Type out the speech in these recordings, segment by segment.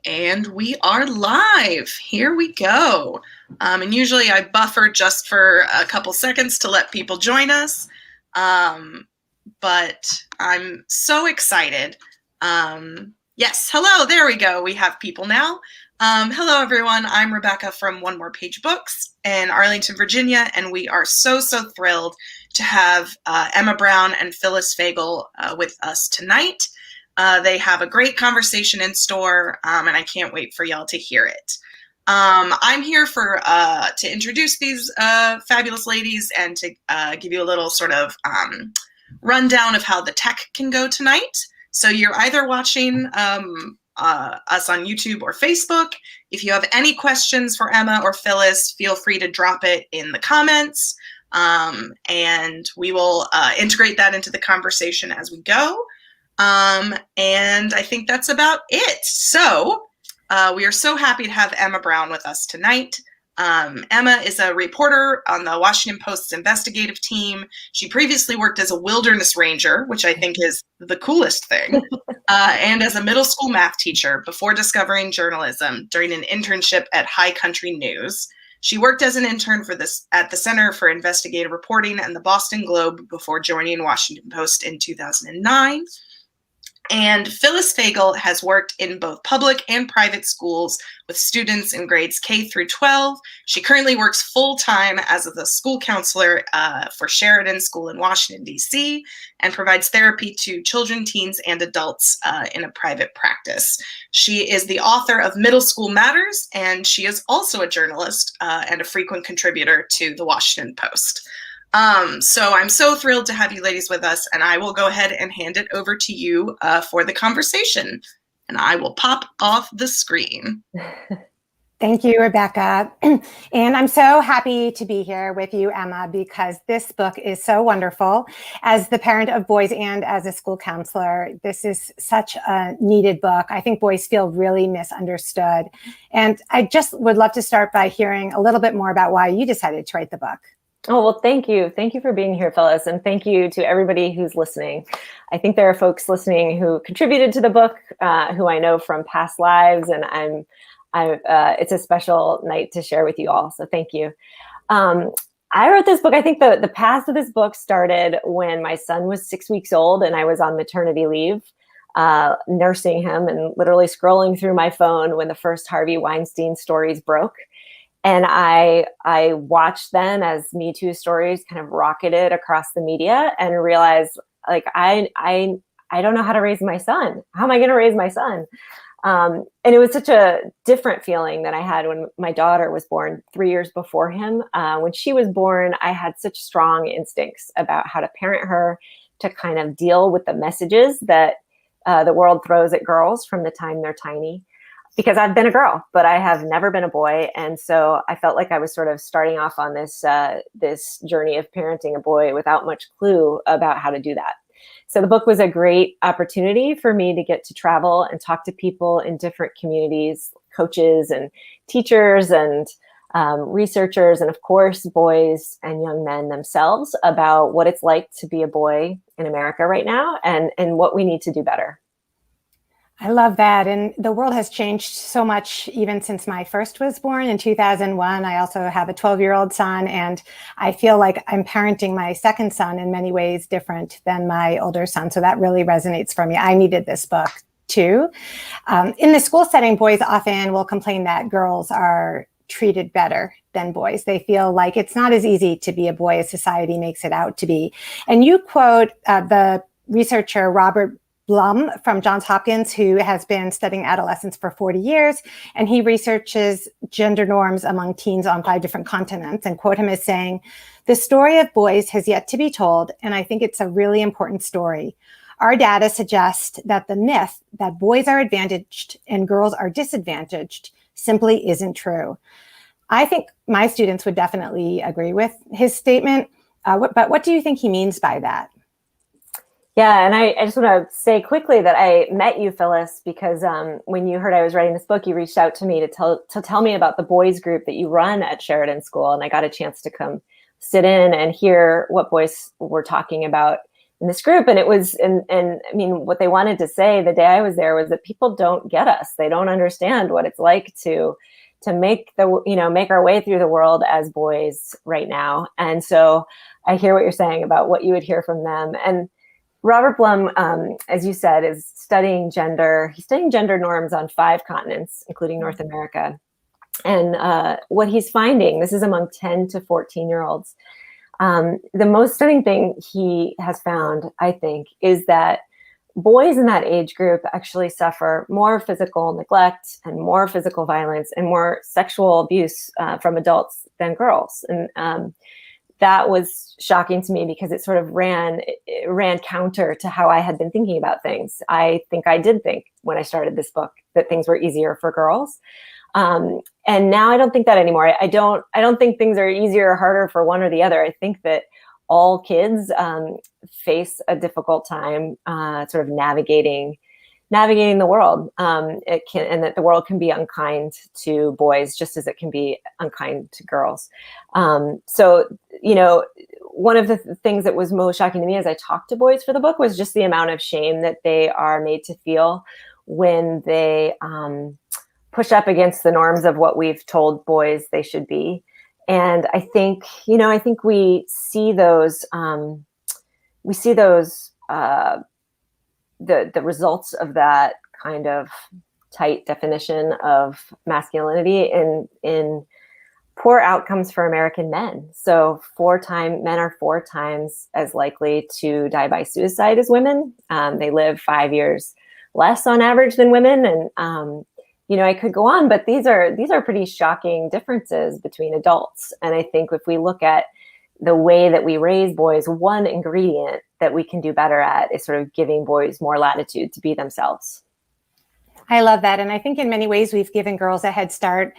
And we are live. Here we go. And usually I buffer just for a couple seconds to let people join us. But I'm so excited. Yes, hello, there we go. We have people now. Hello, everyone. I'm Rebecca from One More Page Books in Arlington, Virginia, and we are so thrilled to have Emma Brown and Phyllis Fagell with us tonight. They have a great conversation in store, and I can't wait for y'all to hear it. I'm here to introduce these fabulous ladies and to give you a little sort of rundown of how the tech can go tonight. So you're either watching us on YouTube or Facebook. If you have any questions for Emma or Phyllis, feel free to drop it in the comments, and we will integrate that into the conversation as we go. And I think that's about it. So we are so happy to have Emma Brown with us tonight. Emma is a reporter on the Washington Post's investigative team. She previously worked as a wilderness ranger, which I think is the coolest thing, and as a middle school math teacher before discovering journalism during an internship at High Country News. She worked as an intern at the Center for Investigative Reporting and the Boston Globe before joining Washington Post in 2009. And Phyllis Fagell has worked in both public and private schools with students in grades K through 12. She currently works full-time as the school counselor for Sheridan School in Washington, D.C., and provides therapy to children, teens, and adults in a private practice. She is the author of Middle School Matters, and she is also a journalist and a frequent contributor to the Washington Post. So I'm so thrilled to have you ladies with us, and I will go ahead and hand it over to you for the conversation, and I will pop off the screen. Thank you, Rebecca. And I'm so happy to be here with you, Emma, because this book is so wonderful. As the parent of boys and as a school counselor, this is such a needed book. I think boys feel really misunderstood. And I just would love to start by hearing a little bit more about why you decided to write the book. Oh, well, thank you. Thank you for being here, Phyllis. And thank you to everybody who's listening. I think there are folks listening who contributed to the book, who I know from past lives, and it's a special night to share with you all. So thank you. I wrote this book. I think the path of this book started when my son was 6 weeks old and I was on maternity leave, nursing him and literally scrolling through my phone when the first Harvey Weinstein stories broke. And I watched then as Me Too stories kind of rocketed across the media and realized, like, I don't know how to raise my son. How am I going to raise my son? And it was such a different feeling than I had when my daughter was born 3 years before him. When she was born, I had such strong instincts about how to parent her, to kind of deal with the messages that the world throws at girls from the time they're tiny. Because I've been a girl, but I have never been a boy. And so I felt like I was sort of starting off on this journey of parenting a boy without much clue about how to do that. So the book was a great opportunity for me to get to travel and talk to people in different communities, coaches and teachers and researchers, and of course, boys and young men themselves, about what it's like to be a boy in America right now and what we need to do better. I love that. And the world has changed so much even since my first was born in 2001. I also have a 12-year-old son, and I feel like I'm parenting my second son in many ways different than my older son. So that really resonates for me. I needed this book too. In the school setting, boys often will complain that girls are treated better than boys. They feel like it's not as easy to be a boy as society makes it out to be. And you quote the researcher Robert Blum from Johns Hopkins, who has been studying adolescence for 40 years, and he researches gender norms among teens on 5 different continents, and quote him as saying, "The story of boys has yet to be told, and I think it's a really important story. Our data suggests that the myth that boys are advantaged and girls are disadvantaged simply isn't true." I think my students would definitely agree with his statement, but what do you think he means by that? Yeah, and I just want to say quickly that I met you, Phyllis, because when you heard I was writing this book, you reached out to me to tell me about the boys group that you run at Sheridan School, and I got a chance to come sit in and hear what boys were talking about this group. And it was, and I mean, what they wanted to say the day I was there was that people don't get us. They don't understand what it's like to make make our way through the world as boys right now. And so I hear what you're saying about what you would hear from them. And Robert Blum, as you said, is studying gender. He's studying gender norms on 5 continents, including North America. And what he's finding, this is among 10 to 14-year-olds, the most stunning thing he has found, I think, is that boys in that age group actually suffer more physical neglect and more physical violence and more sexual abuse from adults than girls. And that was shocking to me because it sort of ran counter to how I had been thinking about things. I think I did think when I started this book that things were easier for girls. And now I don't think that anymore. I don't think things are easier or harder for one or the other. I think that all kids face a difficult time sort of navigating the world. And that the world can be unkind to boys just as it can be unkind to girls. So, one of the things that was most shocking to me as I talked to boys for the book was just the amount of shame that they are made to feel when they push up against the norms of what we've told boys they should be. And I think, we see those, the results of that kind of tight definition of masculinity in poor outcomes for American men. So men are 4 times as likely to die by suicide as women. They live 5 years less on average than women. And, I could go on, but these are pretty shocking differences between adults. And I think if we look at the way that we raise boys, one ingredient that we can do better at is sort of giving boys more latitude to be themselves. I love that. And I think in many ways, we've given girls a head start.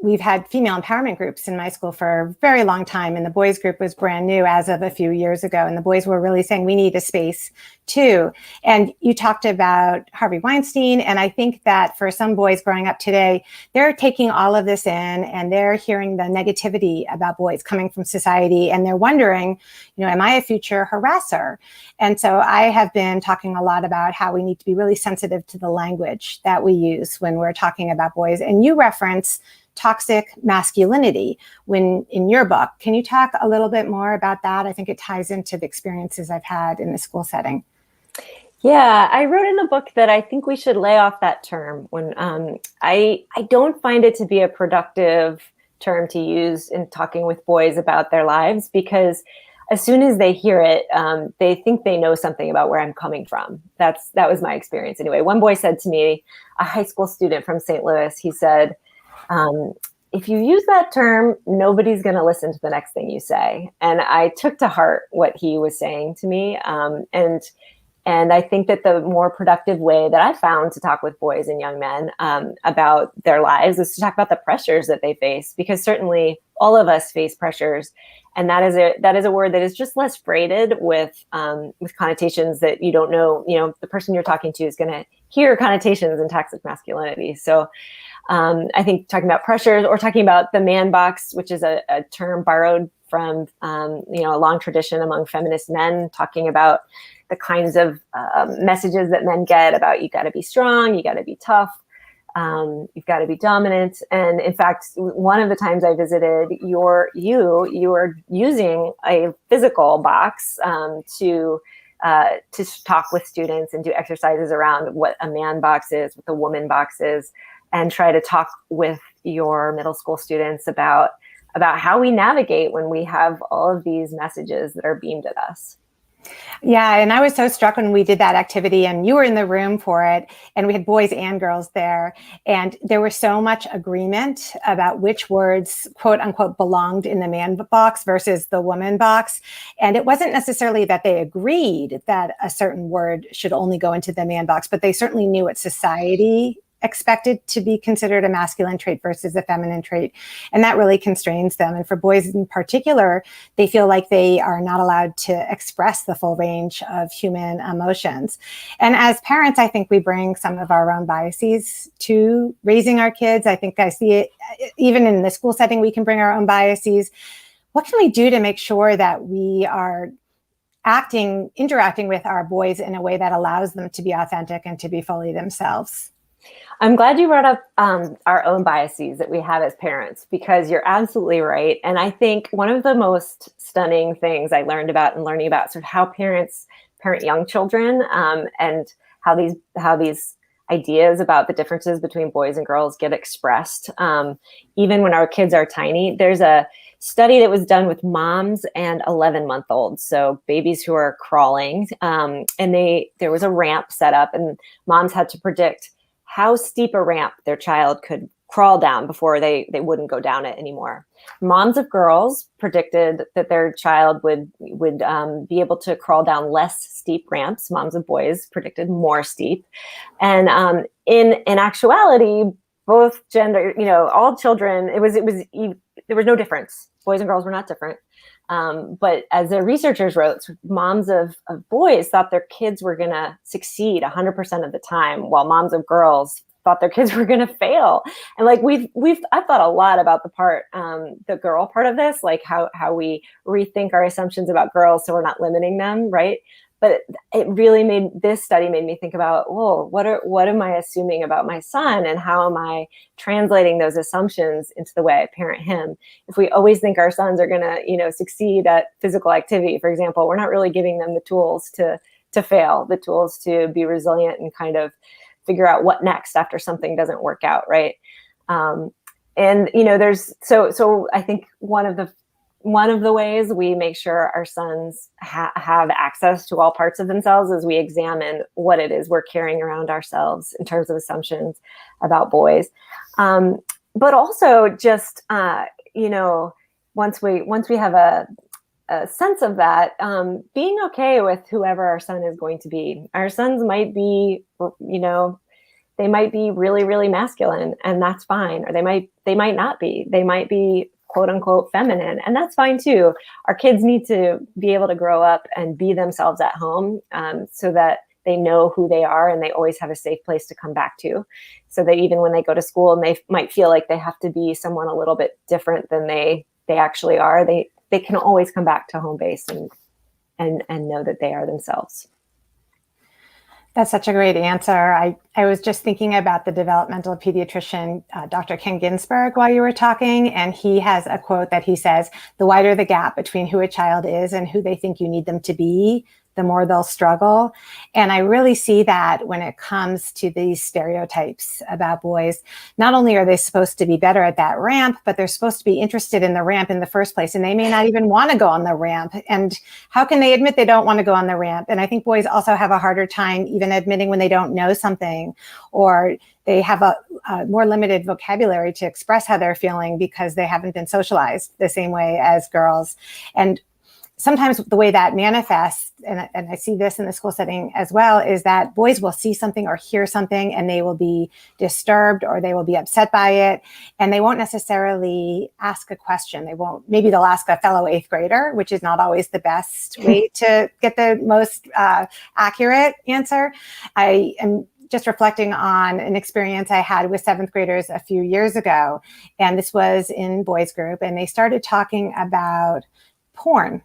We've had female empowerment groups in my school for a very long time. And the boys group was brand new as of a few years ago. And the boys were really saying, we need a space too. And you talked about Harvey Weinstein. And I think that for some boys growing up today, they're taking all of this in and they're hearing the negativity about boys coming from society. And they're wondering, am I a future harasser? And so I have been talking a lot about how we need to be really sensitive to the language that we use when we're talking about boys. And you reference toxic masculinity in your book. Can you talk a little bit more about that? I think it ties into the experiences I've had in the school setting. Yeah, I wrote in the book that I think we should lay off that term. When I don't find it to be a productive term to use in talking with boys about their lives, because as soon as they hear it, they think they know something about where I'm coming from. That was my experience anyway. One boy said to me, a high school student from St. Louis, he said, if you use that term, nobody's going to listen to the next thing you say. And I took to heart what he was saying to me. And I think that the more productive way that I found to talk with boys and young men about their lives is to talk about the pressures that they face, because certainly all of us face pressures. And that is a word that is just less freighted with connotations that you don't know, the person you're talking to is going to hear connotations in toxic masculinity. So I think talking about pressures or talking about the man box, which is a term borrowed from, a long tradition among feminist men, talking about the kinds of messages that men get about you got to be strong, you got to be tough, you've got to be dominant. And in fact, one of the times I visited, you were using a physical box to talk with students and do exercises around what a man box is, what the woman box is, and try to talk with your middle school students about how we navigate when we have all of these messages that are beamed at us. Yeah, and I was so struck when we did that activity and you were in the room for it, and we had boys and girls there, and there was so much agreement about which words, quote unquote, belonged in the man box versus the woman box. And it wasn't necessarily that they agreed that a certain word should only go into the man box, but they certainly knew what society expected to be considered a masculine trait versus a feminine trait. And that really constrains them. And for boys in particular, they feel like they are not allowed to express the full range of human emotions. And as parents, I think we bring some of our own biases to raising our kids. I think I see it even in the school setting, we can bring our own biases. What can we do to make sure that we are interacting with our boys in a way that allows them to be authentic and to be fully themselves. I'm glad you brought up our own biases that we have as parents, because you're absolutely right. And I think one of the most stunning things I learned about in learning about sort of how parents parent young children, and how these ideas about the differences between boys and girls get expressed, even when our kids are tiny. There's a study that was done with moms and 11-month-olds, so babies who are crawling, and there was a ramp set up, and moms had to predict how steep a ramp their child could crawl down before they wouldn't go down it anymore. Moms of girls predicted that their child would be able to crawl down less steep ramps. Moms of boys predicted more steep. And in actuality, both gender, all children, there was no difference. Boys and girls were not different. But as the researchers wrote, moms of boys thought their kids were going to succeed 100% of the time, while moms of girls thought their kids were going to fail. And like I've thought a lot about the girl part of this, like how we rethink our assumptions about girls so we're not limiting them, right? But this study made me think about, what am I assuming about my son, and how am I translating those assumptions into the way I parent him? If we always think our sons are going to, succeed at physical activity, for example, we're not really giving them the tools to fail, the tools to be resilient and kind of figure out what next after something doesn't work out, right? And there's so I think one of the ways we make sure our sons have access to all parts of themselves is we examine what it is we're carrying around ourselves in terms of assumptions about boys. But also just, once we have a sense of that, being okay with whoever our son is going to be. Our sons might be, they might be really, really masculine, and that's fine. Or they might not be. They might be quote unquote feminine, and that's fine too. Our kids need to be able to grow up and be themselves at home, so that they know who they are and they always have a safe place to come back to, so that even when they go to school and they might feel like they have to be someone a little bit different than they actually are, they can always come back to home base and know that they are themselves. That's such a great answer. I was just thinking about the developmental pediatrician, Dr. Ken Ginsberg, while you were talking, and he has a quote that he says, "The wider the gap between who a child is and who they think you need them to be, the more they'll struggle." And I really see that when it comes to these stereotypes about boys. Not only are they supposed to be better at that ramp, but they're supposed to be interested in the ramp in the first place. And they may not even want to go on the ramp. And how can they admit they don't want to go on the ramp? And I think boys also have a harder time even admitting when they don't know something, or they have a more limited vocabulary to express how they're feeling because they haven't been socialized the same way as girls. And sometimes the way that manifests, and I see this in the school setting as well, is that boys will see something or hear something and they will be disturbed or they will be upset by it. And they won't necessarily ask a question. Maybe they'll ask a fellow 8th grader, which is not always the best way to get the most accurate answer. I am just reflecting on an experience I had with 7th graders a few years ago. And this was in boys group, and they started talking about porn.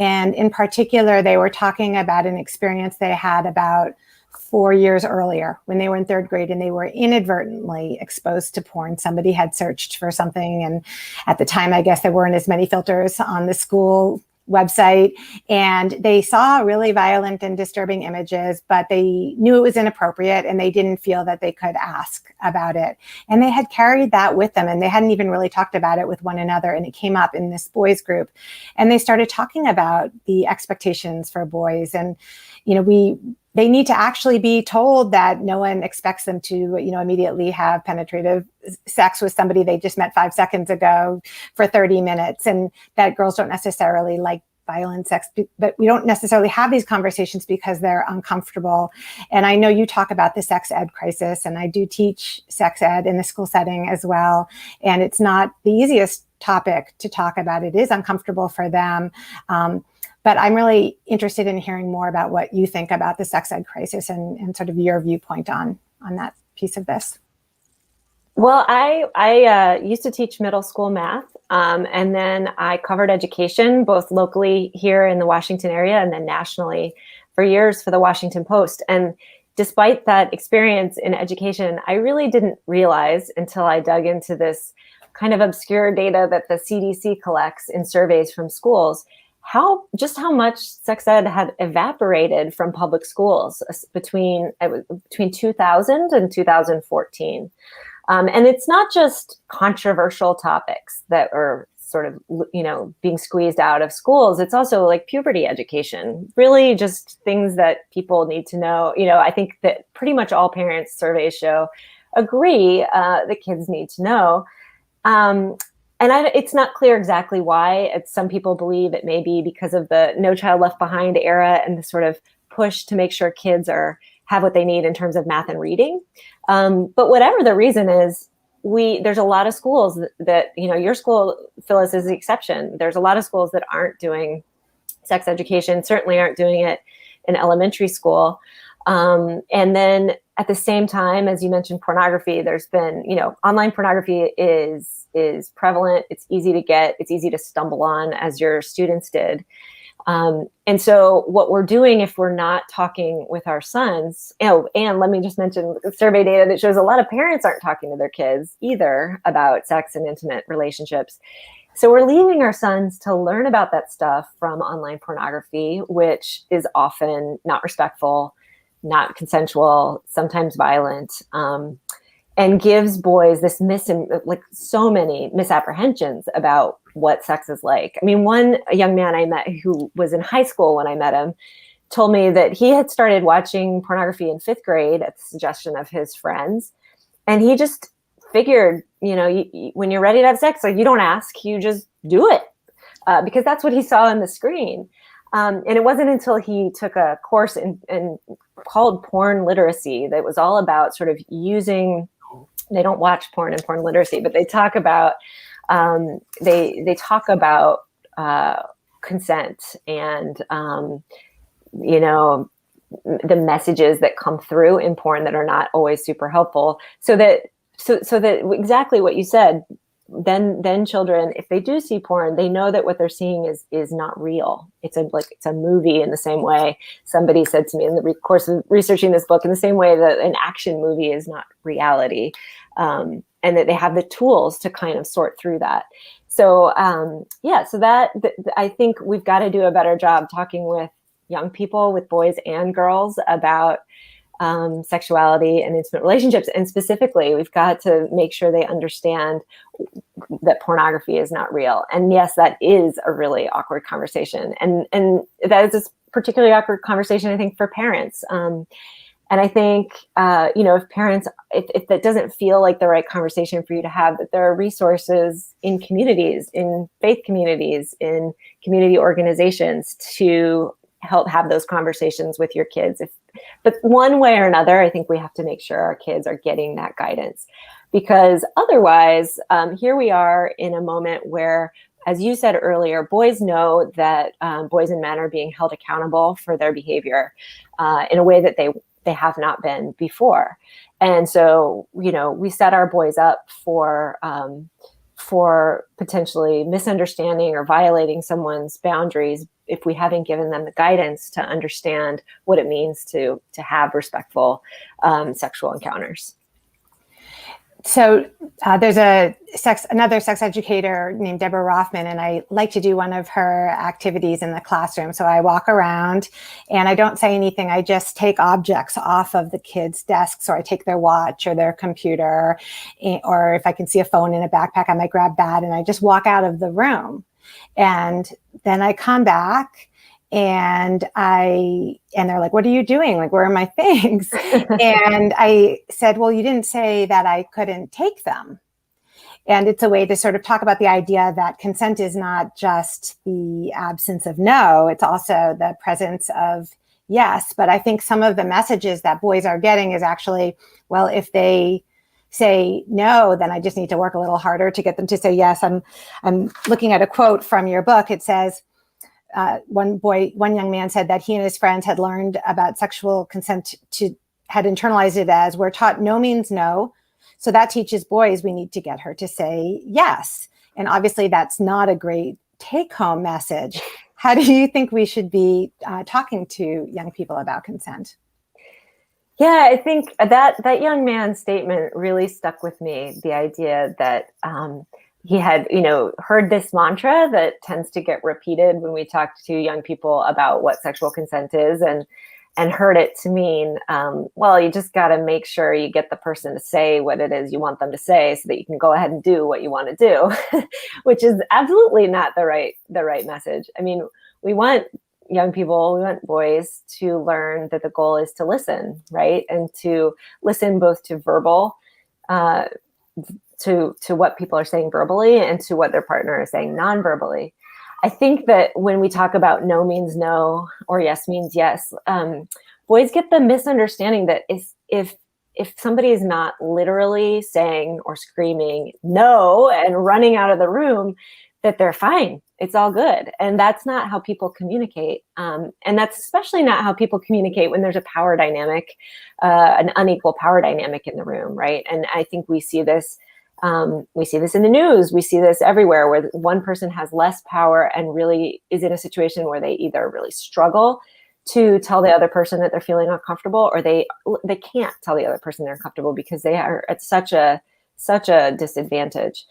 And in particular, they were talking about an experience they had about 4 years earlier when they were in 3rd grade, and they were inadvertently exposed to porn. Somebody had searched for something, and at the time, I guess there weren't as many filters on the school website, and they saw really violent and disturbing images, but they knew it was inappropriate and they didn't feel that they could ask about it. And they had carried that with them, and they hadn't even really talked about it with one another. And it came up in this boys group, and they started talking about the expectations for boys. And, they need to actually be told that no one expects them to, immediately have penetrative sex with somebody they just met 5 seconds ago for 30 minutes, and that girls don't necessarily like violent sex, but we don't necessarily have these conversations because they're uncomfortable. And I know you talk about the sex ed crisis, and I do teach sex ed in the school setting as well. And it's not the easiest topic to talk about. It is uncomfortable for them. But I'm really interested in hearing more about what you think about the sex ed crisis and sort of your viewpoint on that piece of this. Well, I used to teach middle school math, And then I covered education, both locally here in the Washington area and then nationally for years for the Washington Post. And despite that experience in education, I really didn't realize until I dug into this kind of obscure data that the CDC collects in surveys from schools, how much sex ed had evaporated from public schools between 2000 and 2014. And it's not just controversial topics that are sort of, being squeezed out of schools. It's also like puberty education, really just things that people need to know. I think that pretty much all parents surveys show agree that kids need to know. It's not clear exactly why. Some people believe it may be because of the No Child Left Behind era and the sort of push to make sure kids have what they need in terms of math and reading. But whatever the reason is, there's a lot of schools that your school, Phyllis, is the exception. There's a lot of schools that aren't doing sex education, certainly aren't doing it in elementary school. And then at the same time, as you mentioned, pornography, there's been, online pornography is prevalent. It's easy to get, it's easy to stumble on, as your students did. And so what we're doing if we're not talking with our sons, and let me just mention survey data that shows a lot of parents aren't talking to their kids either about sex and intimate relationships. So we're leaving our sons to learn about that stuff from online pornography, which is often not respectful, not consensual, sometimes violent, and gives boys this so many misapprehensions about what sex is like. I mean, a young man I met who was in high school when I met him told me that he had started watching pornography in 5th grade at the suggestion of his friends. And he just figured, when you're ready to have sex, like, you don't ask, you just do it, because that's what he saw on the screen. And it wasn't until he took a course in called porn literacy that was all about sort of using, they don't watch porn and porn literacy, but they talk about they talk about consent and the messages that come through in porn that are not always super helpful. So that exactly what you said. Then children, if they do see porn, they know that what they're seeing is not real. It's a movie, in the same way somebody said to me in the course of researching this book, in the same way that an action movie is not reality, and that they have the tools to kind of sort through that. So I think we've got to do a better job talking with young people, with boys and girls, about sexuality and intimate relationships. And specifically, we've got to make sure they understand that pornography is not real. And yes, that is a really awkward conversation. And that is a particularly awkward conversation, I think, for parents. And I think, if parents, if that doesn't feel like the right conversation for you to have, that there are resources in communities, in faith communities, in community organizations to help have those conversations with your kids. But one way or another, I think we have to make sure our kids are getting that guidance, because otherwise, here we are in a moment where, as you said earlier, boys know that boys and men are being held accountable for their behavior in a way that they have not been before. And so, we set our boys up for potentially misunderstanding or violating someone's boundaries if we haven't given them the guidance to understand what it means to have respectful sexual encounters. So there's another sex educator named Deborah Rotman, and I like to do one of her activities in the classroom. So I walk around and I don't say anything. I just take objects off of the kids' desks, or I take their watch or their computer, or if I can see a phone in a backpack, I might grab that, and I just walk out of the room. And then I come back and they're like, "What are you doing? Like, where are my things?" And I said, "Well, you didn't say that I couldn't take them." And it's a way to sort of talk about the idea that consent is not just the absence of no, it's also the presence of yes. But I think some of the messages that boys are getting is actually, well, if they say no, then I just need to work a little harder to get them to say yes. I'm looking at a quote from your book. It says, one young man said that he and his friends had learned about sexual consent had internalized it as, we're taught no means no. So that teaches boys we need to get her to say yes. And obviously that's not a great take-home message. How do you think we should be talking to young people about consent? Yeah, I think that young man's statement really stuck with me. The idea that he had, heard this mantra that tends to get repeated when we talk to young people about what sexual consent is, and heard it to mean, well, you just got to make sure you get the person to say what it is you want them to say, so that you can go ahead and do what you want to do, which is absolutely not the right message. I mean, we want young people, we want boys to learn that the goal is to listen, right? And to listen both to verbal, to what people are saying verbally, and to what their partner is saying non-verbally. I think that when we talk about no means no or yes means yes, boys get the misunderstanding that if somebody is not literally saying or screaming no and running out of the room, that they're fine. It's all good. And that's not how people communicate. And that's especially not how people communicate when there's a power dynamic, an unequal power dynamic in the room, right? And I think we see this in the news. We see this everywhere, where one person has less power and really is in a situation where they either really struggle to tell the other person that they're feeling uncomfortable, or they can't tell the other person they're uncomfortable because they are at such a disadvantage.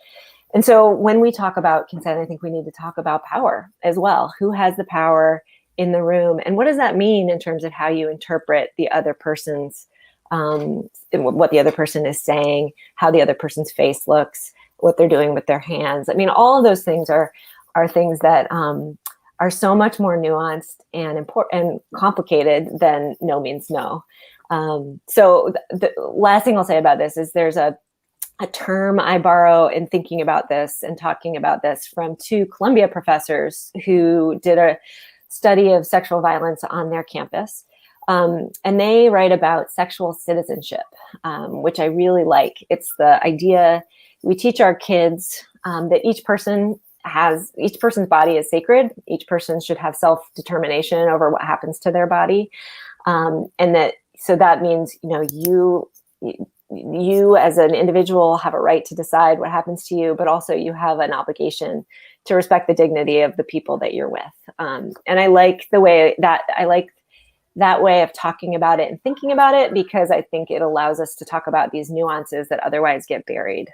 And so when we talk about consent, I think we need to talk about power as well. Who has the power in the room? And what does that mean in terms of how you interpret the other person's, what the other person is saying, how the other person's face looks, what they're doing with their hands? I mean, all of those things are things that are so much more nuanced and important and complicated than no means no. So the last thing I'll say about this is there's a term I borrow in thinking about this and talking about this from two Columbia professors who did a study of sexual violence on their campus. And they write about sexual citizenship, which I really like. It's the idea we teach our kids that each person's body is sacred. Each person should have self-determination over what happens to their body. And that means, you as an individual have a right to decide what happens to you, but also you have an obligation to respect the dignity of the people that you're with. And I like that way of talking about it and thinking about it, because I think it allows us to talk about these nuances that otherwise get buried.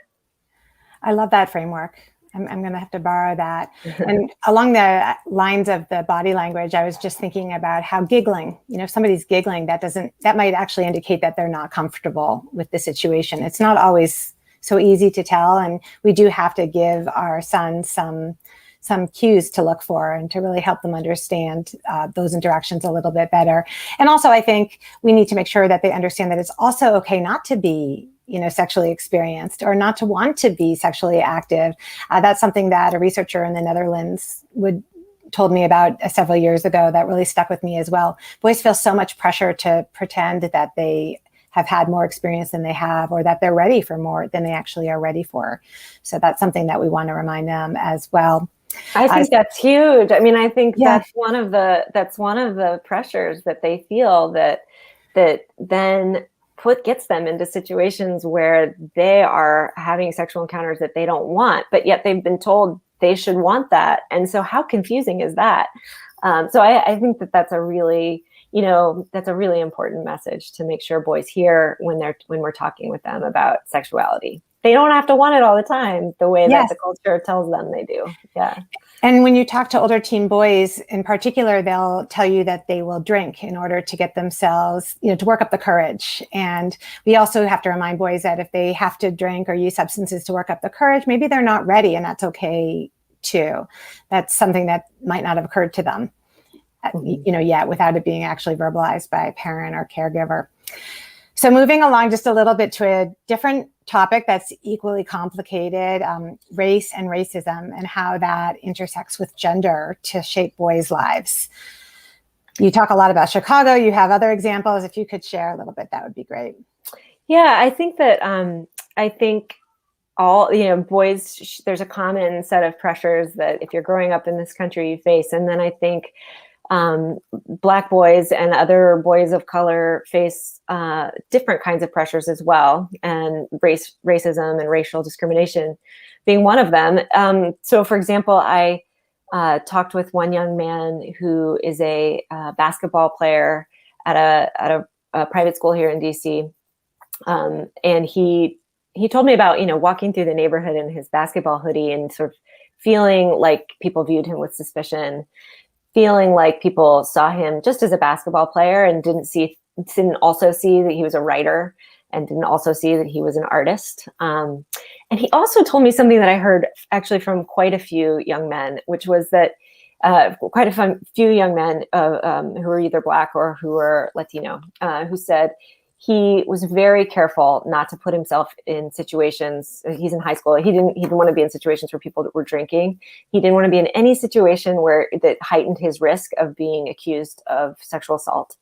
I love that framework. I'm going to have to borrow that. And along the lines of the body language, I was just thinking about how giggling, if somebody's giggling, that might actually indicate that they're not comfortable with the situation. It's not always so easy to tell. And we do have to give our sons some cues to look for and to really help them understand those interactions a little bit better. And also, I think we need to make sure that they understand that it's also okay not to be sexually experienced or not to want to be sexually active. That's something that a researcher in the Netherlands told me about several years ago that really stuck with me as well. Boys feel so much pressure to pretend that they have had more experience than they have, or that they're ready for more than they actually are ready for. So that's something that we want to remind them as well. I think that's huge. I mean, I think that's one of the pressures that they feel that then gets them into situations where they are having sexual encounters that they don't want, but yet they've been told they should want that. And so how confusing is that? So I think that's a really important message to make sure boys hear when we're talking with them about sexuality. They don't have to want it all the time the way that the culture tells them they do. Yeah. And when you talk to older teen boys in particular, they'll tell you that they will drink in order to get themselves, to work up the courage. And we also have to remind boys that if they have to drink or use substances to work up the courage, maybe they're not ready, and that's okay too. That's something that might not have occurred to them, yet, without it being actually verbalized by a parent or caregiver. So moving along just a little bit to a different topic that's equally complicated, race and racism, and how that intersects with gender to shape boys' lives. You talk a lot about Chicago. You have other examples. If you could share a little bit, that would be great. Yeah, I think that all, boys, there's a common set of pressures that if you're growing up in this country you face. And then I think Black boys and other boys of color face different kinds of pressures as well, and racism and racial discrimination being one of them. So, for example, I talked with one young man who is a basketball player at a private school here in DC, and he told me about walking through the neighborhood in his basketball hoodie and sort of feeling like people viewed him with suspicion, feeling like people saw him just as a basketball player and didn't also see that he was a writer, and didn't also see that he was an artist. And he also told me something that I heard actually from quite a few young men, which was that quite a few young men who were either Black or who were Latino, who said he was very careful not to put himself in situations. He's in high school. He didn't want to be in situations where people were drinking. He didn't want to be in any situation that heightened his risk of being accused of sexual assault.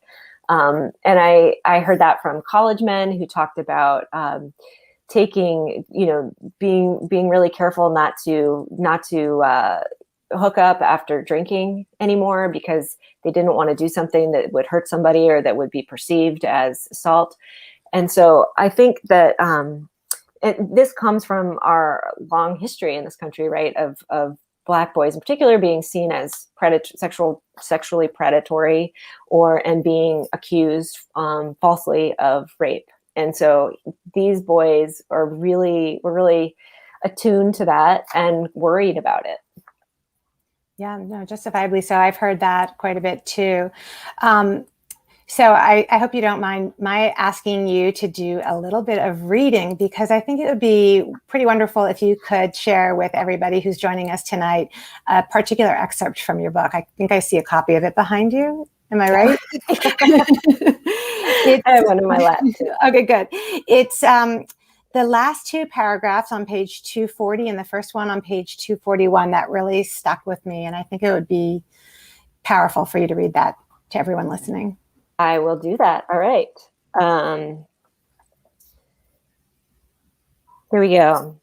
And I heard that from college men who talked about being really careful not to hook up after drinking anymore because they didn't want to do something that would hurt somebody or that would be perceived as assault. And so I think that this comes from our long history in this country, right, of Black boys in particular being seen as sexually predatory and being accused falsely of rape. And so these boys were really attuned to that and worried about it. Yeah, no, justifiably so. I've heard that quite a bit too. So I hope you don't mind my asking you to do a little bit of reading, because I think it would be pretty wonderful if you could share with everybody who's joining us tonight a particular excerpt from your book. I think I see a copy of it behind you. Am I right? I have one in my lap too. Okay, good. It's the last two paragraphs on page 240 and the first one on page 241 that really stuck with me. And I think it would be powerful for you to read that to everyone listening. I will do that. All right. Here we go.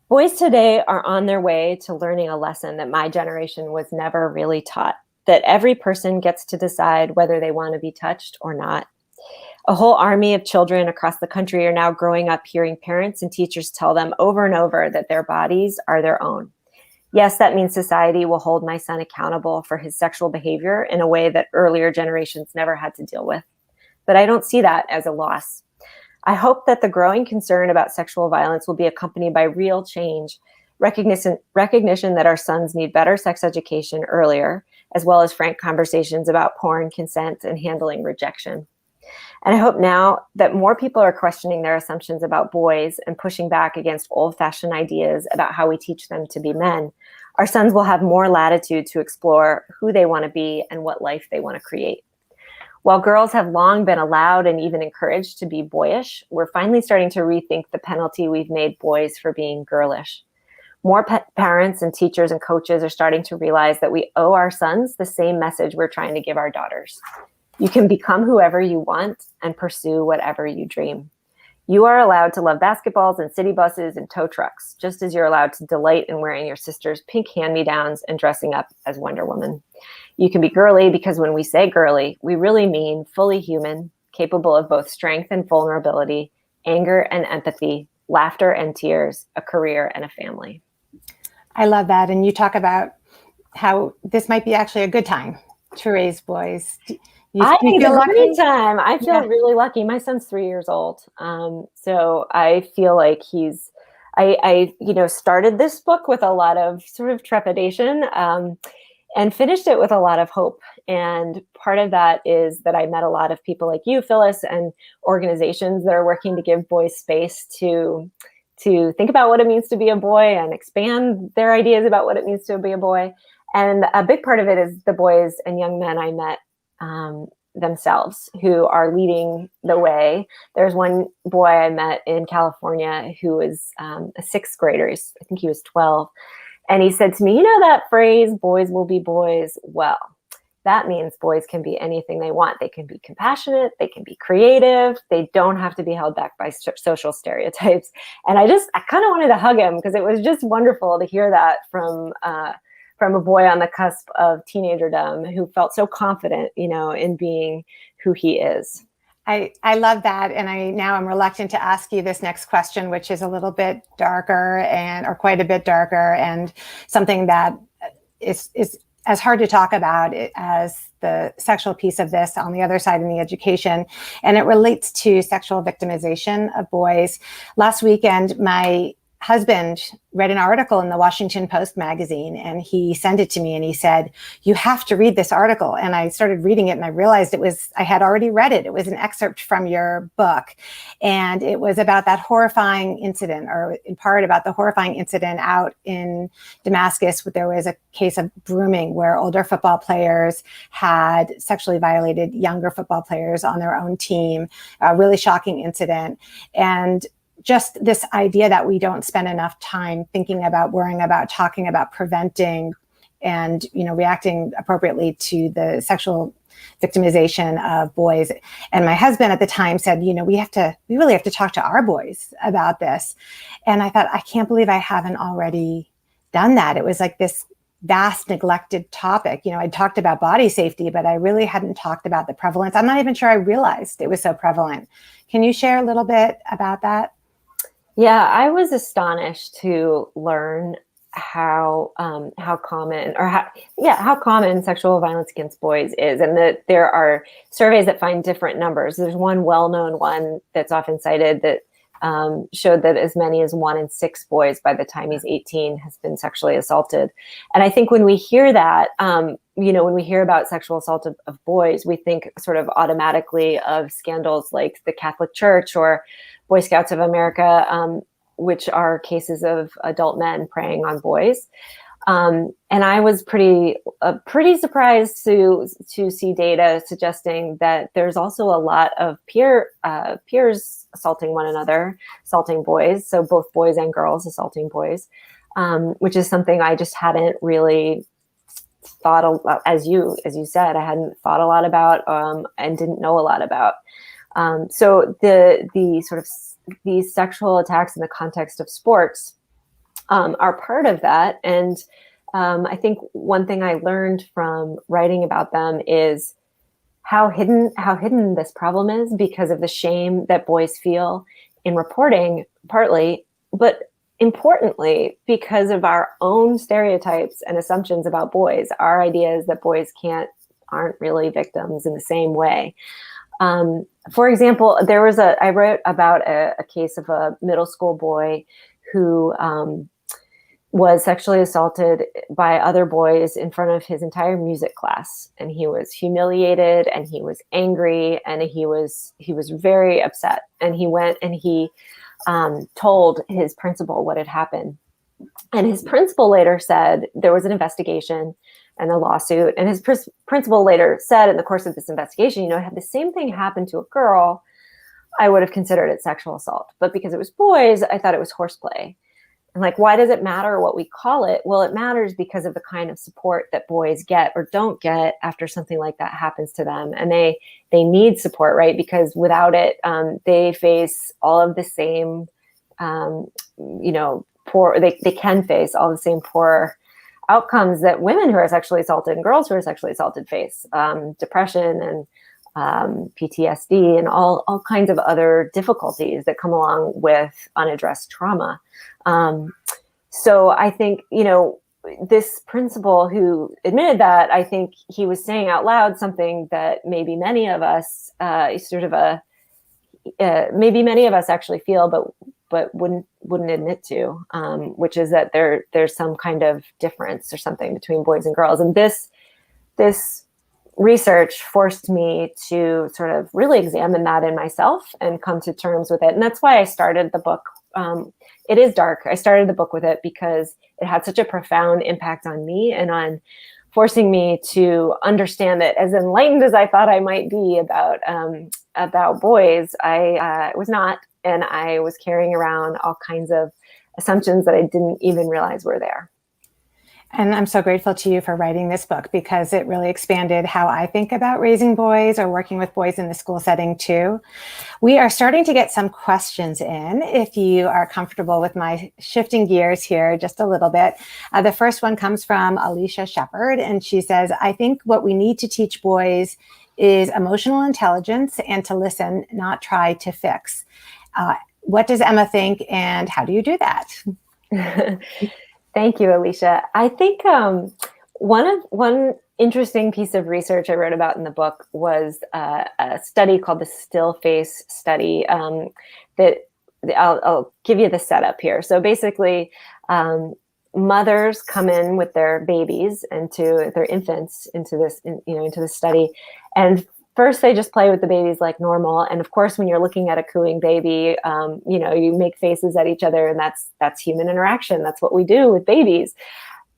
Boys today are on their way to learning a lesson that my generation was never really taught, that every person gets to decide whether they want to be touched or not. A whole army of children across the country are now growing up hearing parents and teachers tell them over and over that their bodies are their own. Yes, that means society will hold my son accountable for his sexual behavior in a way that earlier generations never had to deal with. But I don't see that as a loss. I hope that the growing concern about sexual violence will be accompanied by real change, recognition that our sons need better sex education earlier, as well as frank conversations about porn, consent, and handling rejection. And I hope now that more people are questioning their assumptions about boys and pushing back against old-fashioned ideas about how we teach them to be men, our sons will have more latitude to explore who they want to be and what life they want to create. While girls have long been allowed and even encouraged to be boyish, we're finally starting to rethink the penalty we've made boys for being girlish. More parents and teachers and coaches are starting to realize that we owe our sons the same message we're trying to give our daughters. You can become whoever you want and pursue whatever you dream. You are allowed to love basketballs and city buses and tow trucks, just as you're allowed to delight in wearing your sister's pink hand-me-downs and dressing up as Wonder Woman. You can be girly because when we say girly, we really mean fully human, capable of both strength and vulnerability, anger and empathy, laughter and tears, a career and a family. I love that. And you talk about how this might be actually a good time to raise boys. I think it's a great time. I feel really lucky. My son's 3 years old. So I feel like I started this book with a lot of sort of trepidation and finished it with a lot of hope. And part of that is that I met a lot of people like you, Phyllis, and organizations that are working to give boys space to think about what it means to be a boy and expand their ideas about what it means to be a boy. And a big part of it is the boys and young men I met themselves who are leading the way. There's one boy I met in California who was a sixth grader. I think he was 12. And he said to me, you know that phrase, boys will be boys? Well, that means boys can be anything they want. They can be compassionate. They can be creative. They don't have to be held back by social stereotypes. And I kind of wanted to hug him because it was just wonderful to hear that from from a boy on the cusp of teenagerdom who felt so confident, in being who he is. I love that. And I'm reluctant to ask you this next question, which is a little bit darker or quite a bit darker, and something that is as hard to talk about as the sexual piece of this on the other side in the education. And it relates to sexual victimization of boys. Last weekend, my husband read an article in the Washington Post magazine, and he sent it to me and he said, "You have to read this article." And I started reading it and I realized I had already read it. It was an excerpt from your book. And it was about that horrifying incident, or in part about the horrifying incident out in Damascus. There was a case of grooming where older football players had sexually violated younger football players on their own team. A really shocking incident. And just this idea that we don't spend enough time thinking about, worrying about, talking about, preventing, and reacting appropriately to the sexual victimization of boys. And my husband at the time said, we really have to talk to our boys about this. And I thought, I can't believe I haven't already done that. It was like this vast neglected topic. I talked about body safety, but I really hadn't talked about the prevalence. I'm not even sure I realized it was so prevalent. Can you share a little bit about that? Yeah, I was astonished to learn how common sexual violence against boys is, and that there are surveys that find different numbers. There's one well-known one that's often cited that showed that as many as 1 in 6 boys by the time he's 18 has been sexually assaulted. And I think when we hear that, when we hear about sexual assault of boys, we think sort of automatically of scandals like the Catholic Church or Boy Scouts of America, which are cases of adult men preying on boys. And I was pretty surprised to see data suggesting that there's also a lot of peers assaulting one another, assaulting boys. So both boys and girls assaulting boys, which is something I just hadn't really thought about, as you said, I hadn't thought a lot about and didn't know a lot about. So the sort of these sexual attacks in the context of sports are part of that. And I think one thing I learned from writing about them is how hidden this problem is, because of the shame that boys feel in reporting, partly, but importantly, because of our own stereotypes and assumptions about boys. Our ideas that boys aren't really victims in the same way. For example, I wrote about a case of a middle school boy who was sexually assaulted by other boys in front of his entire music class. And he was humiliated and he was angry and he was very upset. And he went and he told his principal what had happened. And his principal later said there was an investigation and a lawsuit. And his principal later said in the course of this investigation, had the same thing happen to a girl, I would have considered it sexual assault. But because it was boys, I thought it was horseplay. And why does it matter what we call it? Well, it matters because of the kind of support that boys get or don't get after something like that happens to them. And they need support, right? Because without it, they face all of the same, they can face all the same poor outcomes that women who are sexually assaulted and girls who are sexually assaulted face, depression and PTSD and all kinds of other difficulties that come along with unaddressed trauma. So I think, this principal who admitted that, I think he was saying out loud something that maybe many of us maybe many of us actually feel, but wouldn't admit to, which is that there's some kind of difference or something between boys and girls. And this research forced me to sort of really examine that in myself and come to terms with it. And that's why I started the book. It is dark. I started the book with it because it had such a profound impact on me and on forcing me to understand that, as enlightened as I thought I might be about boys, I was not. And I was carrying around all kinds of assumptions that I didn't even realize were there. And I'm so grateful to you for writing this book because it really expanded how I think about raising boys or working with boys in the school setting too. We are starting to get some questions in, if you are comfortable with my shifting gears here just a little bit. The first one comes from Alicia Shepard, and she says, I think what we need to teach boys is emotional intelligence and to listen, not try to fix. What does Emma think, and how do you do that? Thank you, Alicia. I think one interesting piece of research I wrote about in the book was a study called the Still Face study. That I'll give you the setup here. So basically, mothers come in with their babies into their infants into this study, and first they just play with the babies like normal. And of course, when you're looking at a cooing baby, you make faces at each other, and that's human interaction. That's what we do with babies.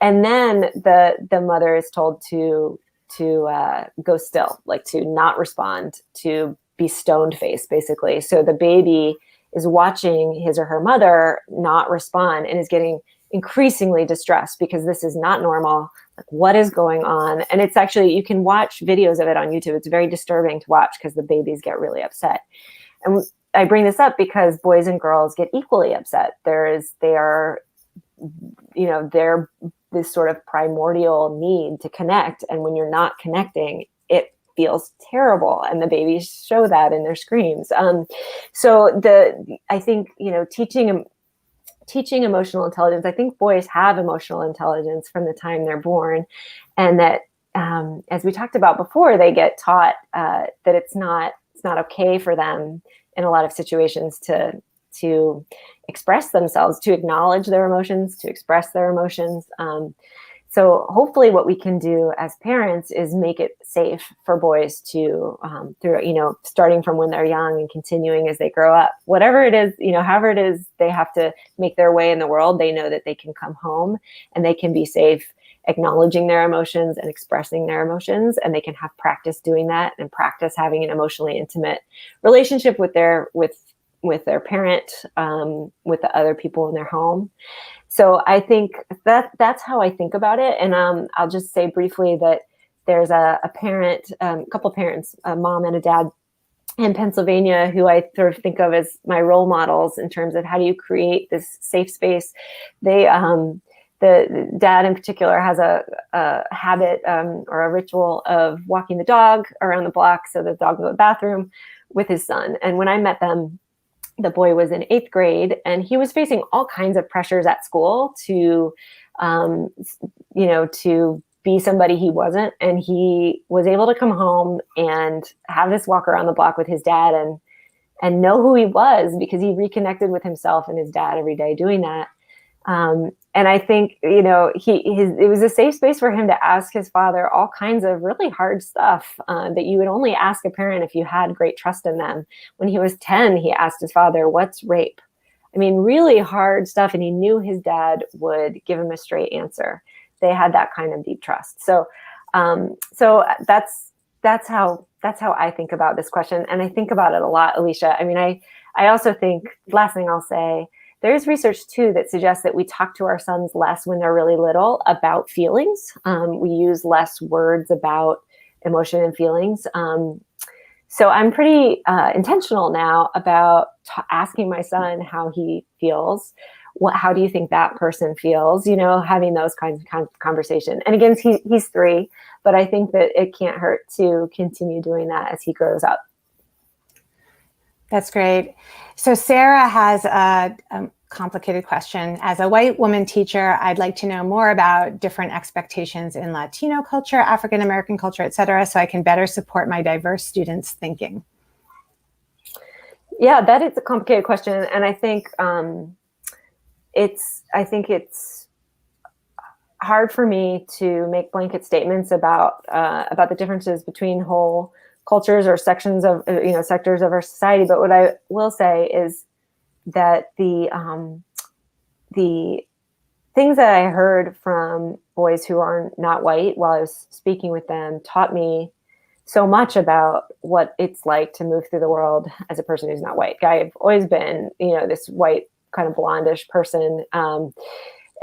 And then the mother is told to go still, like to not respond, to be stoned face, basically. So the baby is watching his or her mother not respond and is getting increasingly distressed because this is not normal. Like, what is going on? And it's actually, you can watch videos of it on YouTube. It's very disturbing to watch because the babies get really upset. And I bring this up because boys and girls get equally upset. They're this sort of primordial need to connect. And when you're not connecting, it feels terrible. And the babies show that in their screams. I think, teaching emotional intelligence, I think boys have emotional intelligence from the time they're born. And that, as we talked about before, they get taught that it's not okay for them in a lot of situations to express themselves, to acknowledge their emotions, to express their emotions. So hopefully what we can do as parents is make it safe for boys to, through, starting from when they're young and continuing as they grow up, whatever it is, however it is, they have to make their way in the world. They know that they can come home and they can be safe, acknowledging their emotions and expressing their emotions. And they can have practice doing that and practice having an emotionally intimate relationship with their parent, with the other people in their home. So I think that's how I think about it. And I'll just say briefly that there's a parent, couple parents, a mom and a dad in Pennsylvania, who I sort of think of as my role models in terms of how do you create this safe space. They, the dad in particular has a habit or a ritual of walking the dog around the block so the dog can go to the bathroom with his son. And when I met them, the boy was in 8th grade and he was facing all kinds of pressures at school to be somebody he wasn't. And he was able to come home and have this walk around the block with his dad and know who he was because he reconnected with himself and his dad every day doing that. And I think, it was a safe space for him to ask his father all kinds of really hard stuff that you would only ask a parent if you had great trust in them. When he was 10, he asked his father, "What's rape?" I mean, really hard stuff. And he knew his dad would give him a straight answer. They had that kind of deep trust. So that's how I think about this question. And I think about it a lot, Alicia. I mean, I also think, last thing I'll say, there's research too that suggests that we talk to our sons less when they're really little about feelings. We use less words about emotion and feelings. So I'm pretty intentional now about asking my son how he feels. How do you think that person feels? Having those kinds of conversation. And again, he's 3, but I think that it can't hurt to continue doing that as he grows up. That's great. So Sarah has a complicated question. As a white woman teacher, I'd like to know more about different expectations in Latino culture, African American culture, et cetera, so I can better support my diverse students' thinking. Yeah, that is a complicated question. And I think it's hard for me to make blanket statements about the differences between whole cultures or sections of sectors of our society. But what I will say is that the things that I heard from boys who are not white while I was speaking with them taught me so much about what it's like to move through the world as a person who's not white. I've always been, this white kind of blondish person.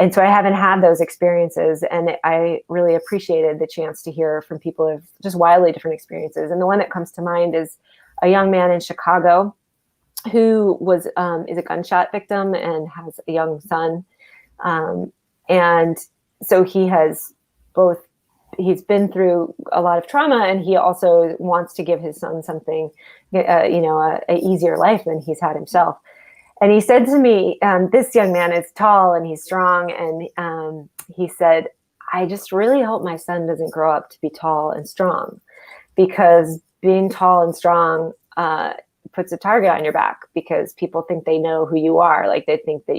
And so I haven't had those experiences, and I really appreciated the chance to hear from people who have just wildly different experiences. And the one that comes to mind is a young man in Chicago who is a gunshot victim and has a young son. And so he's been through a lot of trauma, and he also wants to give his son something, a easier life than he's had himself. And he said to me, this young man is tall and he's strong. And he said, I just really hope my son doesn't grow up to be tall and strong, because being tall and strong puts a target on your back, because people think they know who you are. Like, they think that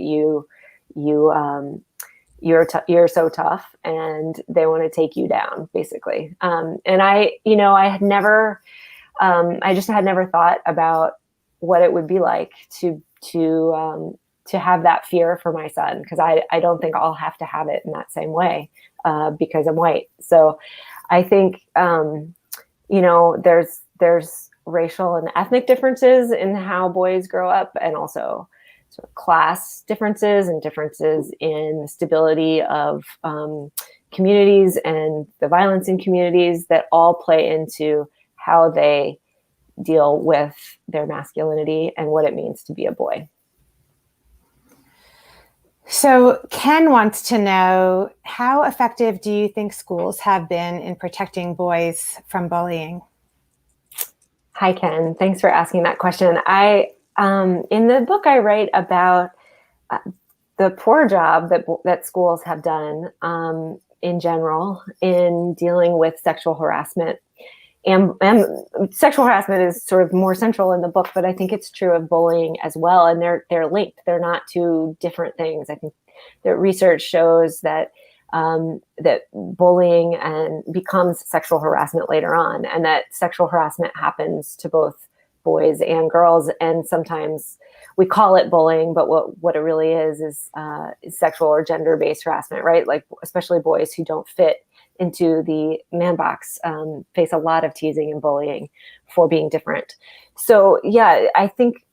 you're so tough, and they want to take you down, basically. And I just had never thought about what it would be like to have that fear for my son, because I don't think I'll have to have it in that same way because I'm white. So I think there's racial and ethnic differences in how boys grow up, and also sort of class differences and differences in the stability of communities and the violence in communities that all play into how they deal with their masculinity and what it means to be a boy. So Ken wants to know, how effective do you think schools have been in protecting boys from bullying? Hi, Ken. Thanks for asking that question. In the book, I write about the poor job that schools have done in general in dealing with sexual harassment. And sexual harassment is sort of more central in the book, but I think it's true of bullying as well. And they're linked. They're not two different things. I think the research shows that that bullying becomes sexual harassment later on, and that sexual harassment happens to both boys and girls. And sometimes we call it bullying, but what it really is sexual or gender-based harassment, right? Like, especially boys who don't fit into the man box face a lot of teasing and bullying for being different. So yeah, I think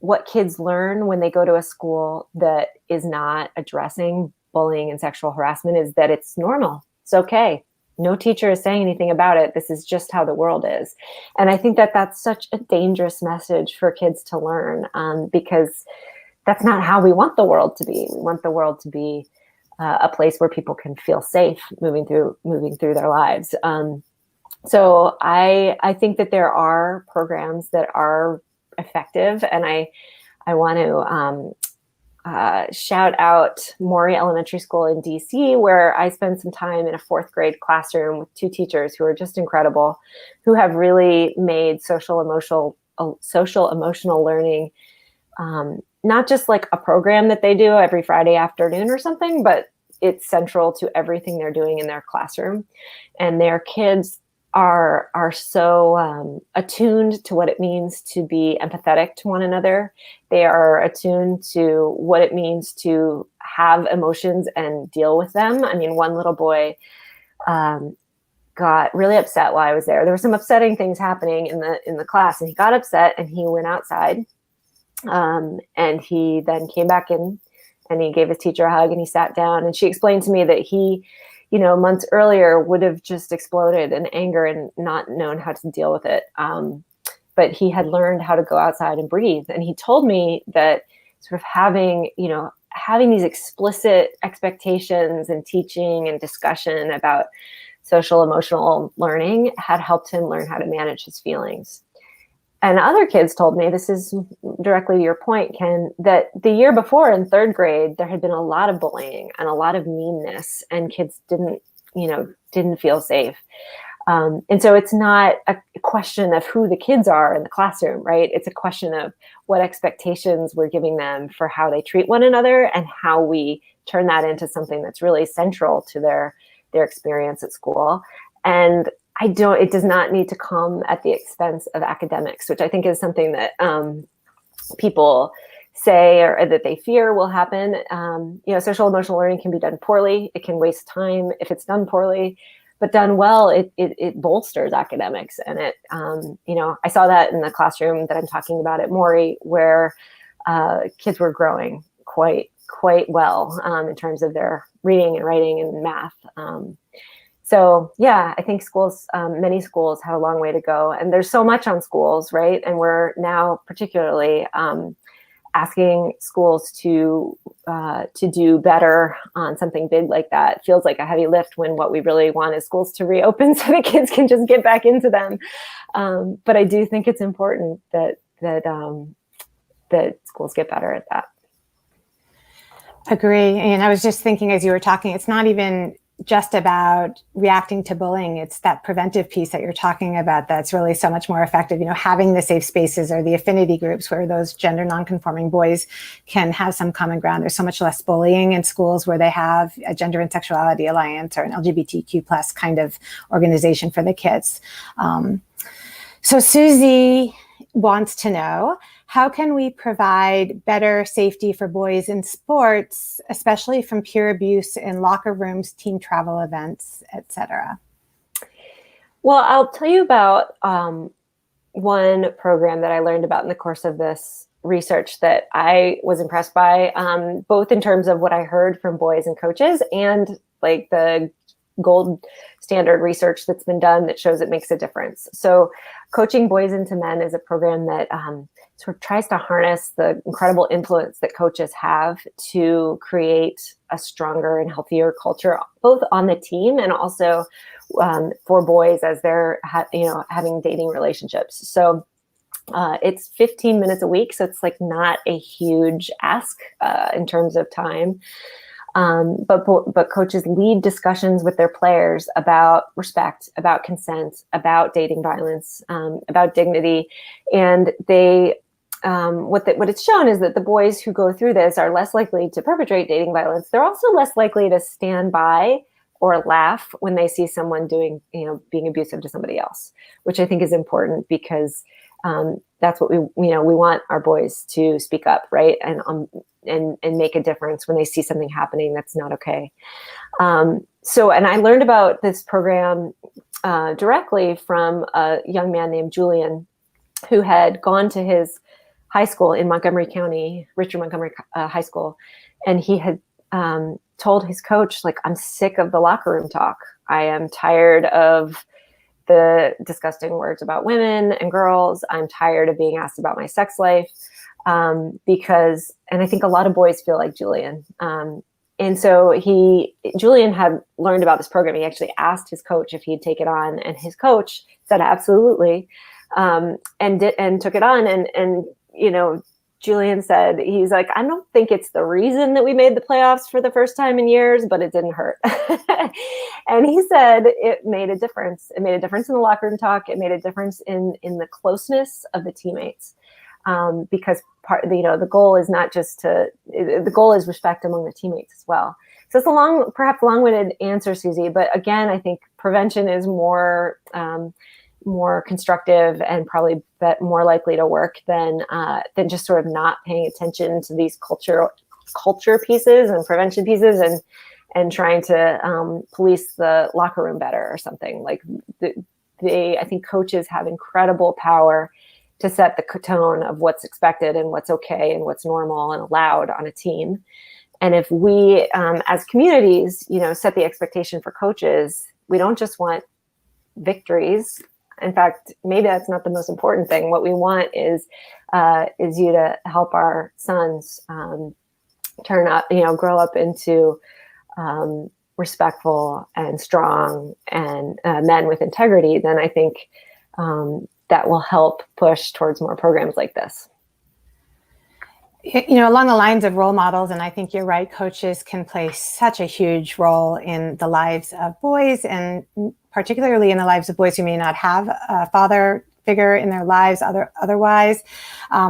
what kids learn when they go to a school that is not addressing bullying and sexual harassment is that it's normal. It's okay. No teacher is saying anything about it. This is just how the world is. And I think that that's such a dangerous message for kids to learn, because that's not how we want the world to be. We want the world to be a place where people can feel safe moving through their lives. So I think that there are programs that are effective, and I want to shout out Maury Elementary School in DC, where I spent some time in a 4th grade classroom with 2 teachers who are just incredible, who have really made social emotional learning not just like a program that they do every Friday afternoon or something, but it's central to everything they're doing in their classroom. And their kids are so attuned to what it means to be empathetic to one another. They are attuned to what it means to have emotions and deal with them. I mean, one little boy got really upset while I was there. There were some upsetting things happening in the class, and he got upset and he went outside. And he then came back in and he gave his teacher a hug and he sat down, and she explained to me that he, months earlier would have just exploded in anger and not known how to deal with it. But he had learned how to go outside and breathe. And he told me that sort of having these explicit expectations and teaching and discussion about social emotional learning had helped him learn how to manage his feelings. And other kids told me, this is directly your point, Ken, that the year before in 3rd grade, there had been a lot of bullying and a lot of meanness, and kids didn't feel safe. And so it's not a question of who the kids are in the classroom, right? It's a question of what expectations we're giving them for how they treat one another and how we turn that into something that's really central to their experience at school. And it does not need to come at the expense of academics, which I think is something that people say or that they fear will happen. Social emotional learning can be done poorly. It can waste time if it's done poorly, but done well, it bolsters academics. And I saw that in the classroom that I'm talking about at Maury, where kids were growing quite quite well in terms of their reading and writing and math. So yeah, I think schools, many schools have a long way to go, and there's so much on schools, right? And we're now particularly asking schools to do better on something big like that. It feels like a heavy lift when what we really want is schools to reopen so that kids can just get back into them. But I do think it's important that schools get better at that. Agree. And I was just thinking as you were talking, it's not even just about reacting to bullying. It's that preventive piece that you're talking about that's really so much more effective. Having the safe spaces or the affinity groups where those gender nonconforming boys can have some common ground. There's so much less bullying in schools where they have a Gender and Sexuality Alliance or an LGBTQ plus kind of organization for the kids. So Susie wants to know, how can we provide better safety for boys in sports, especially from peer abuse in locker rooms, team travel events, etc.? Well, I'll tell you about one program that I learned about in the course of this research that I was impressed by, both in terms of what I heard from boys and coaches and like the gold standard research that's been done that shows it makes a difference. So Coaching Boys into Men is a program that sort of tries to harness the incredible influence that coaches have to create a stronger and healthier culture, both on the team and also for boys as they're having dating relationships. So it's 15 minutes a week, so it's like not a huge ask in terms of time. But coaches lead discussions with their players about respect, about consent, about dating violence, about dignity, and they what it's shown is that the boys who go through this are less likely to perpetrate dating violence. They're also less likely to stand by or laugh when they see someone being abusive to somebody else, which I think is important because that's what we want our boys to speak up, right? And make a difference when they see something happening that's not okay. And I learned about this program directly from a young man named Julian, who had gone to his high school in Montgomery County, Richard Montgomery High School, and he had told his coach, like, I'm sick of the locker room talk. I am tired of the disgusting words about women and girls. I'm tired of being asked about my sex life. And I think a lot of boys feel like Julian. And so Julian had learned about this program. He actually asked his coach if he'd take it on, and his coach said absolutely, and took it on. And Julian said, he's like, I don't think it's the reason that we made the playoffs for the first time in years, but it didn't hurt. And he said it made a difference. It made a difference in the locker room talk. It made a difference in the closeness of the teammates. Because the goal is not just the goal is respect among the teammates as well. So it's a perhaps long-winded answer, Susie, but again, I think prevention is more constructive and probably more likely to work than just sort of not paying attention to these culture pieces and prevention pieces and trying to police the locker room better or something. Like I think coaches have incredible power to set the tone of what's expected and what's okay and what's normal and allowed on a team. And if we, as communities, set the expectation for coaches, we don't just want victories. In fact, maybe that's not the most important thing. What we want is you to help our sons turn up, grow up into respectful and strong and men with integrity. Then I think that will help push towards more programs like this. Along the lines of role models, and I think you're right, coaches can play such a huge role in the lives of boys, and particularly in the lives of boys who may not have a father figure in their lives otherwise,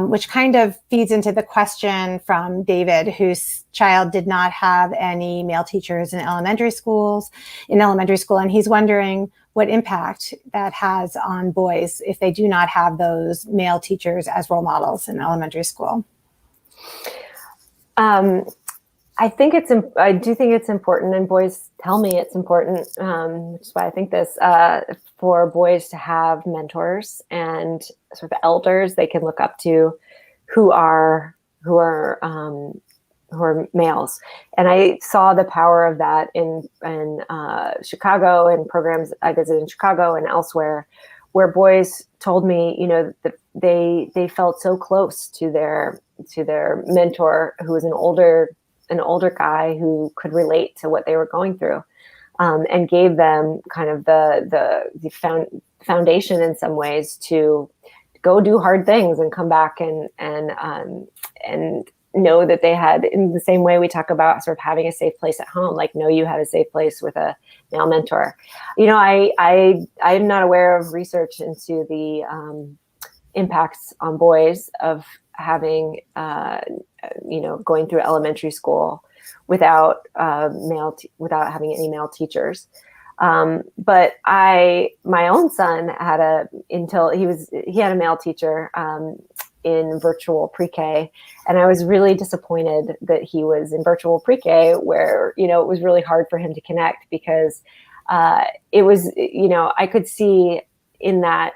which kind of feeds into the question from David, whose child did not have any male teachers in elementary school, and he's wondering what impact that has on boys if they do not have those male teachers as role models in elementary school. I do think it's important, and boys tell me it's important, which is why I think this, for boys to have mentors and sort of elders they can look up to who are males. And I saw the power of that in Chicago, and programs I visited in Chicago and elsewhere, where boys told me, that they felt so close to their mentor, who was an older guy who could relate to what they were going through, and gave them kind of the foundation in some ways to go do hard things and come back and know that they had, in the same way we talk about sort of having a safe place at home, like know you had a safe place with a male mentor. I'm not aware of research into the impacts on boys of having, going through elementary school without without having any male teachers. But my own son had he had a male teacher in virtual pre-K, and I was really disappointed that he was in virtual pre-K, where it was really hard for him to connect, because it was I could see in that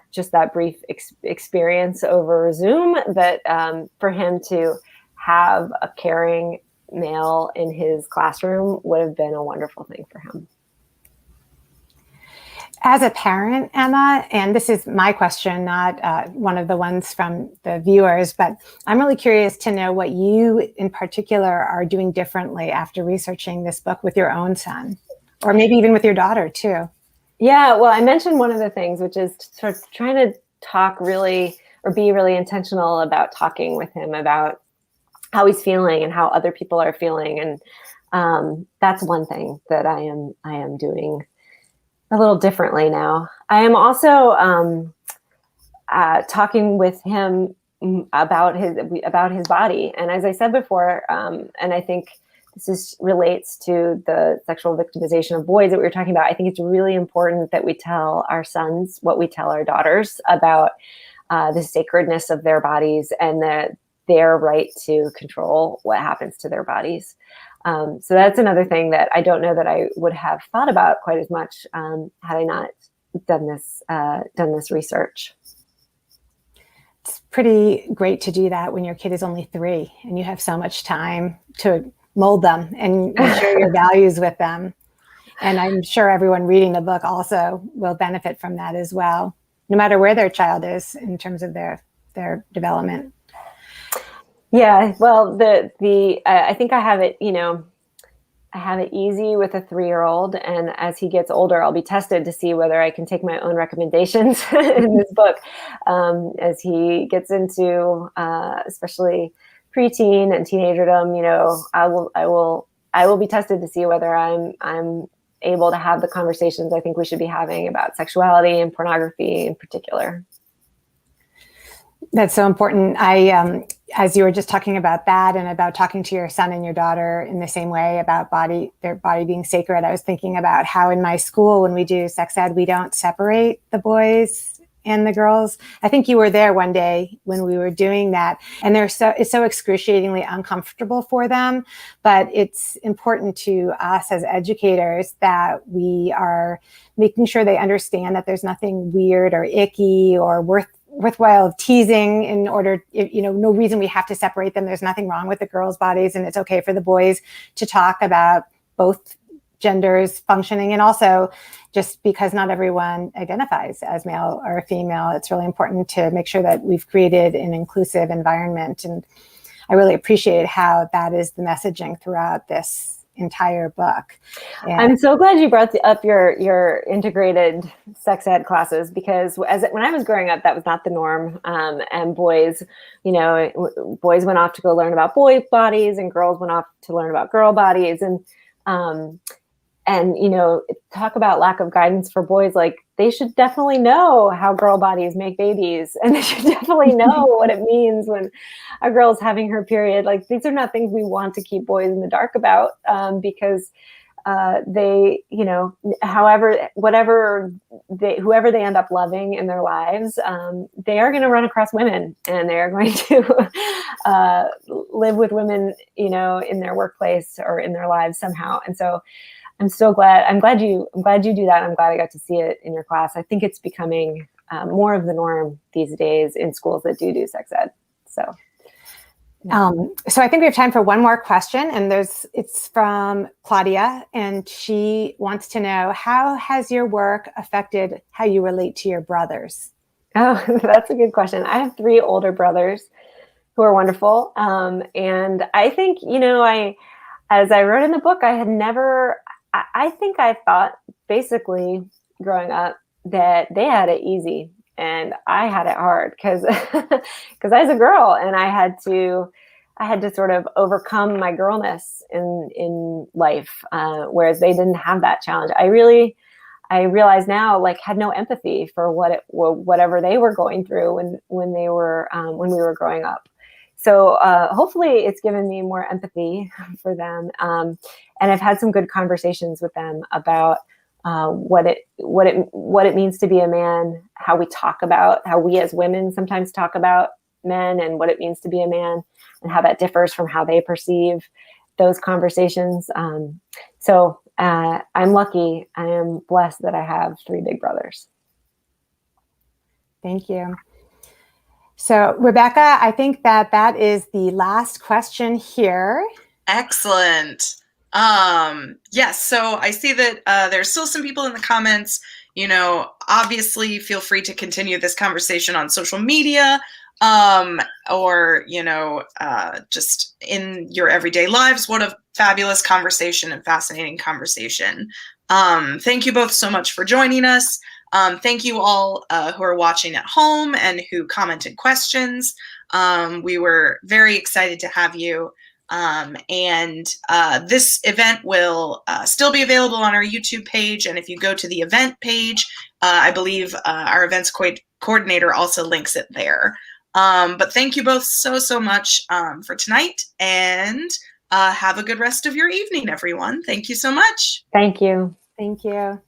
brief experience over Zoom that for him to have a caring male in his classroom would have been a wonderful thing for him. As a parent, Emma, and this is my question, not one of the ones from the viewers, but I'm really curious to know what you in particular are doing differently after researching this book with your own son, or maybe even with your daughter too. Yeah, well, I mentioned one of the things, which is sort of trying to talk really, or be really intentional about talking with him about how he's feeling and how other people are feeling. And that's one thing that I am doing a little differently now. I am also talking with him about his body. And as I said before, and I think this relates to the sexual victimization of boys that we were talking about, I think it's really important that we tell our sons what we tell our daughters about the sacredness of their bodies and their right to control what happens to their bodies. So that's another thing that I don't know that I would have thought about quite as much had I not done this research. It's pretty great to do that when your kid is only 3 and you have so much time to mold them and share your values with them. And I'm sure everyone reading the book also will benefit from that as well, no matter where their child is in terms of their development. Yeah, well, I think I have it, I have it easy with a 3-year-old, and as he gets older, I'll be tested to see whether I can take my own recommendations in this book. As he gets into, especially preteen and teenagerdom, I will be tested to see whether I'm able to have the conversations I think we should be having about sexuality and pornography in particular. That's so important. As you were just talking about that and about talking to your son and your daughter in the same way about their body being sacred, I was thinking about how in my school, when we do sex ed, we don't separate the boys and the girls. I think you were there one day when we were doing that, and it's so excruciatingly uncomfortable for them. But it's important to us as educators that we are making sure they understand that there's nothing weird or icky or worthwhile teasing in order, no reason we have to separate them. There's nothing wrong with the girls' bodies, and it's okay for the boys to talk about both genders functioning. And also, just because not everyone identifies as male or female, it's really important to make sure that we've created an inclusive environment. And I really appreciate how that is the messaging throughout this entire book. And I'm so glad you brought up your integrated sex ed classes, because when I was growing up, that was not the norm. And boys, boys went off to go learn about boy bodies, and girls went off to learn about girl bodies. And talk about lack of guidance for boys. Like, they should definitely know how girl bodies make babies, and they should definitely know what it means when a girl's having her period. Like, these are not things we want to keep boys in the dark about, because they, whoever they end up loving in their lives, they are going to run across women, and they are going to live with women, in their workplace or in their lives somehow. And so I'm glad you do that. I'm glad I got to see it in your class. I think it's becoming more of the norm these days in schools that do sex ed. So So I think we have time for one more question, and it's from Claudia, and she wants to know, how has your work affected how you relate to your brothers? Oh, that's a good question. I have 3 older brothers who are wonderful. And I think, as I wrote in the book, I think I thought basically growing up that they had it easy and I had it hard because I was a girl and I had to sort of overcome my girlness in life, whereas they didn't have that challenge. I realize now, like, had no empathy for whatever they were going through when we were growing up. So hopefully it's given me more empathy for them. And I've had some good conversations with them about what it means to be a man, how we as women sometimes talk about men and what it means to be a man and how that differs from how they perceive those conversations. So I'm lucky. I am blessed that I have 3 big brothers. Thank you. So, Rebecca, I think that is the last question here. Excellent. Yes, so I see that there's still some people in the comments. Obviously feel free to continue this conversation on social media, or, just in your everyday lives. What a fabulous conversation and fascinating conversation. Thank you both so much for joining us. Thank you all who are watching at home and who commented questions. We were very excited to have you. And this event will still be available on our YouTube page. And if you go to the event page, I believe our events coordinator also links it there. But thank you both so much for tonight, and have a good rest of your evening, everyone. Thank you so much. Thank you. Thank you.